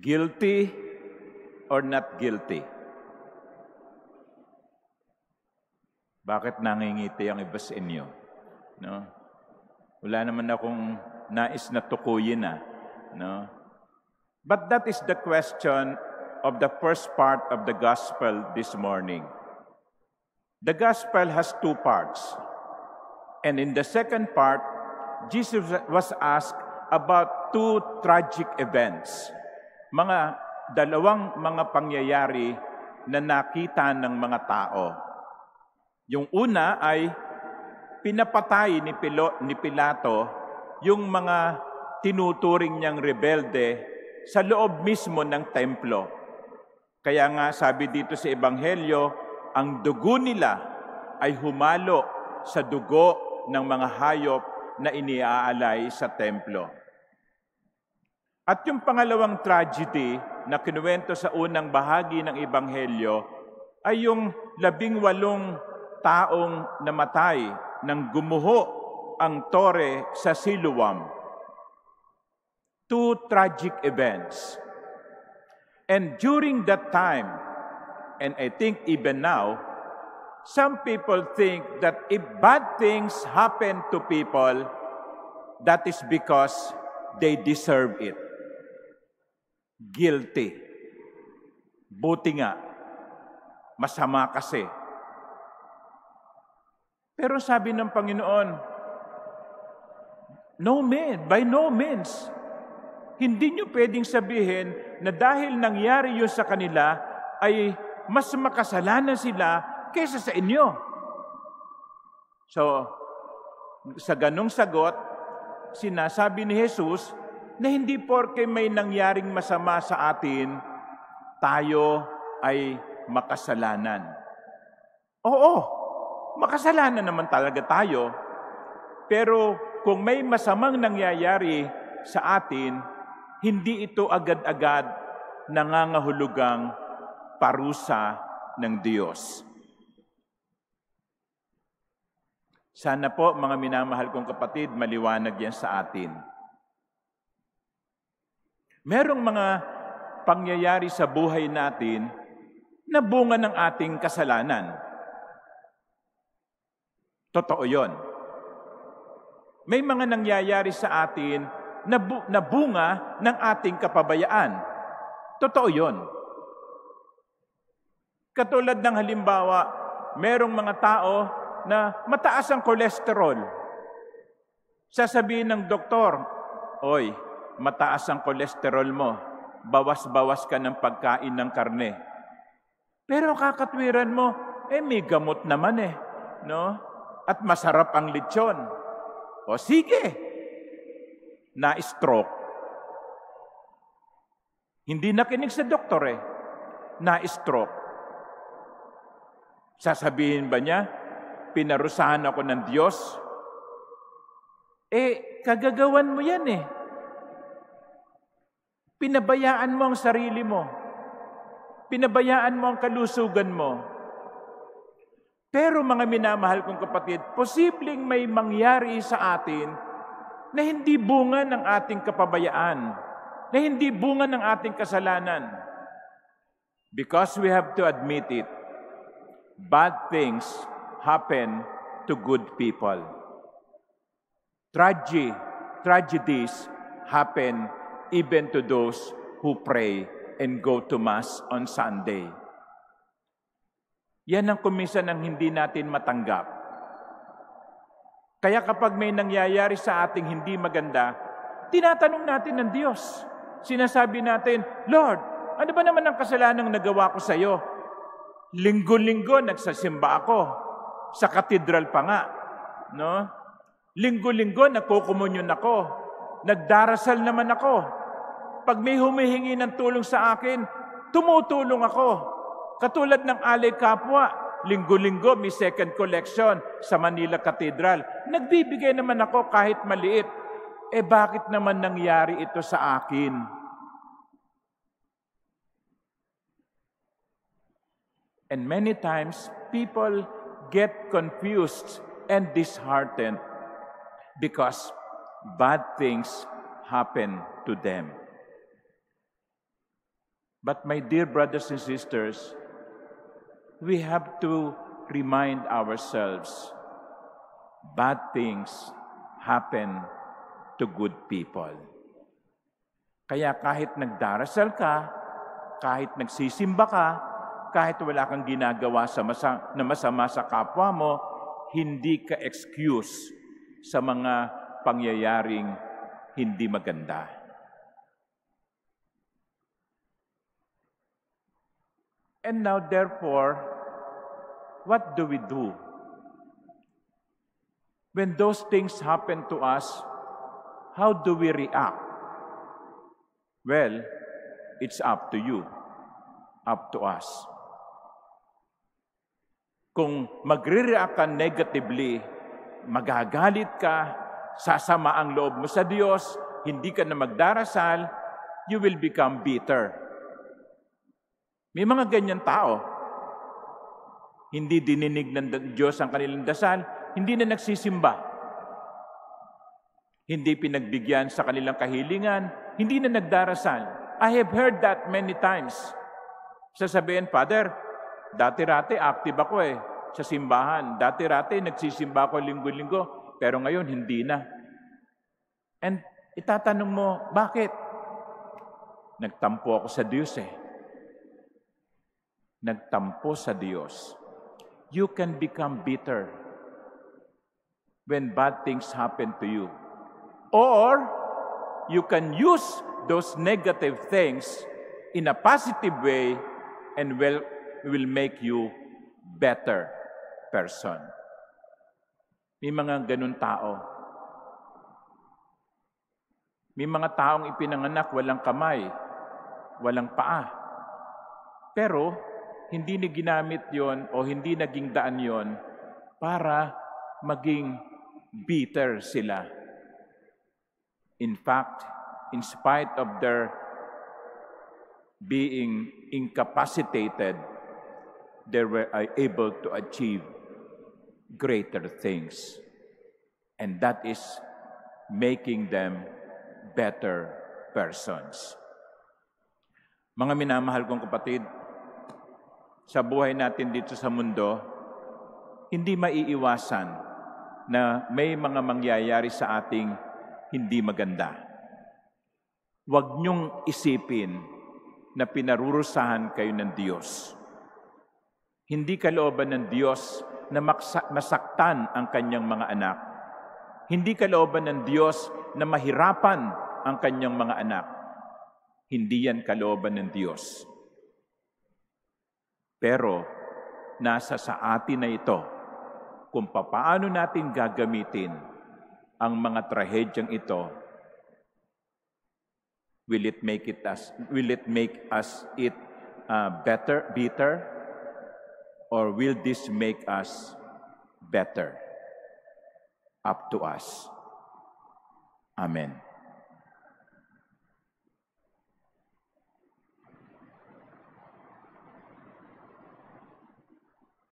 Guilty or not guilty? Bakit nangingiti ang iba sa inyo? No? Wala naman akong nais na tukuyin no? But that is the question of the first part of the gospel this morning. The gospel has two parts. And in the second part, Jesus was asked about two tragic events. Dalawang mga pangyayari na nakita ng mga tao. Yung una ay pinapatay ni Pilato yung mga tinuturing niyang rebelde sa loob mismo ng templo. Kaya nga sabi dito sa Ebanghelyo, ang dugo nila ay humalo sa dugo ng mga hayop na iniaalay sa templo. At yung pangalawang tragedy na kinuwento sa unang bahagi ng Ebanghelyo ay yung 18 taong namatay nang gumuho ang tore sa Siloam. Two tragic events. And during that time, and I think even now, some people think that if bad things happen to people, that is because they deserve it. Guilty. Buti nga. Masama kasi. Pero sabi ng Panginoon, by no means. Hindi nyo pwedeng sabihin na dahil nangyari yun sa kanila, ay mas makasalanan sila kaysa sa inyo. So, sa ganong sagot, sinasabi ni Jesus na hindi porke may nangyaring masama sa atin, tayo ay makasalanan. Oo, makasalanan naman talaga tayo. Pero kung may masamang nangyayari sa atin, hindi ito agad-agad nangangahulugang parusa ng Diyos. Sana po, mga minamahal kong kapatid, maliwanag yan sa atin. Merong mga pangyayari sa buhay natin na bunga ng ating kasalanan. Totoo yon. May mga nangyayari sa atin na bunga ng ating kapabayaan. Totoo yon. Katulad ng halimbawa, merong mga tao na mataas ang kolesterol. Sasabihin ng doktor, "Oy, mataas ang kolesterol mo. Bawas-bawas ka ng pagkain ng karne." Pero kakatwiran mo, may gamot naman no? At masarap ang lechon. O sige, na-stroke. Hindi nakinig sa doktor na-stroke. Sasabihin ba niya, pinarusahan ako ng Diyos? Kagagawan mo yan Pinabayaan mo ang sarili mo. Pinabayaan mo ang kalusugan mo. Pero mga minamahal kong kapatid, posibleng may mangyari sa atin na hindi bunga ng ating kapabayaan, na hindi bunga ng ating kasalanan. Because we have to admit it, bad things happen to good people. Tragedies happen even to those who pray and go to Mass on Sunday. Yan ang kuminsan ang hindi natin matanggap. Kaya kapag may nangyayari sa ating hindi maganda, tinatanong natin ng Diyos. Sinasabi natin, "Lord, ano ba naman ang kasalanang nagawa ko sa iyo? Linggo-linggo nagsasimba ako. Sa katedral pa nga. No? Linggo-linggo nagkukumunyon ako. Nagdarasal naman ako. Pag may humihingi ng tulong sa akin, tumutulong ako. Katulad ng Alay Kapwa, linggo-linggo may second collection sa Manila Cathedral. Nagbibigay naman ako kahit maliit. Bakit naman nangyari ito sa akin?" And many times, people get confused and disheartened because bad things happen to them. But my dear brothers and sisters, we have to remind ourselves, bad things happen to good people. Kaya kahit nagdarasal ka, kahit nagsisimba ka, kahit wala kang ginagawa na masama sa kapwa mo, hindi ka excuse sa mga pangyayaring hindi maganda. And now, therefore, what do we do? When those things happen to us, how do we react? Well, it's up to you, up to us. Kung magre-react ka negatively, magagalit ka, sasama ang loob mo sa Diyos, hindi ka na magdarasal, you will become bitter. May mga ganyan tao. Hindi dininig ng Diyos ang kanilang dasal, hindi na nagsisimba. Hindi pinagbigyan sa kanilang kahilingan, hindi na nagdarasal. I have heard that many times. Sasabihin, Father, dati-rati active ako sa simbahan. Dati-rati nagsisimba ako linggo-linggo, pero ngayon hindi na. And itatanong mo, bakit? Nagtampo ako sa Diyos Nagtampo sa Diyos. You can become bitter when bad things happen to you. Or, you can use those negative things in a positive way and will make you better person. May mga ganun tao. May mga taong ipinanganak walang kamay, walang paa. Pero, hindi na ginamit yon o hindi naging daan yon para maging bitter sila. In fact, in spite of their being incapacitated, they were able to achieve greater things. And that is making them better persons. Mga minamahal kong kapatid, sa buhay natin dito sa mundo, hindi maiiwasan na may mga mangyayari sa ating hindi maganda. Huwag niyong isipin na pinarurusahan kayo ng Diyos. Hindi kalooban ng Diyos na masaktan ang kanyang mga anak. Hindi kalooban ng Diyos na mahirapan ang kanyang mga anak. Hindi yan kalooban ng Diyos. Pero nasa sa atin na ito kung papaano natin gagamitin ang mga trahedyang ito. Will it make us bitter, or will this make us better? Up to us. Amen.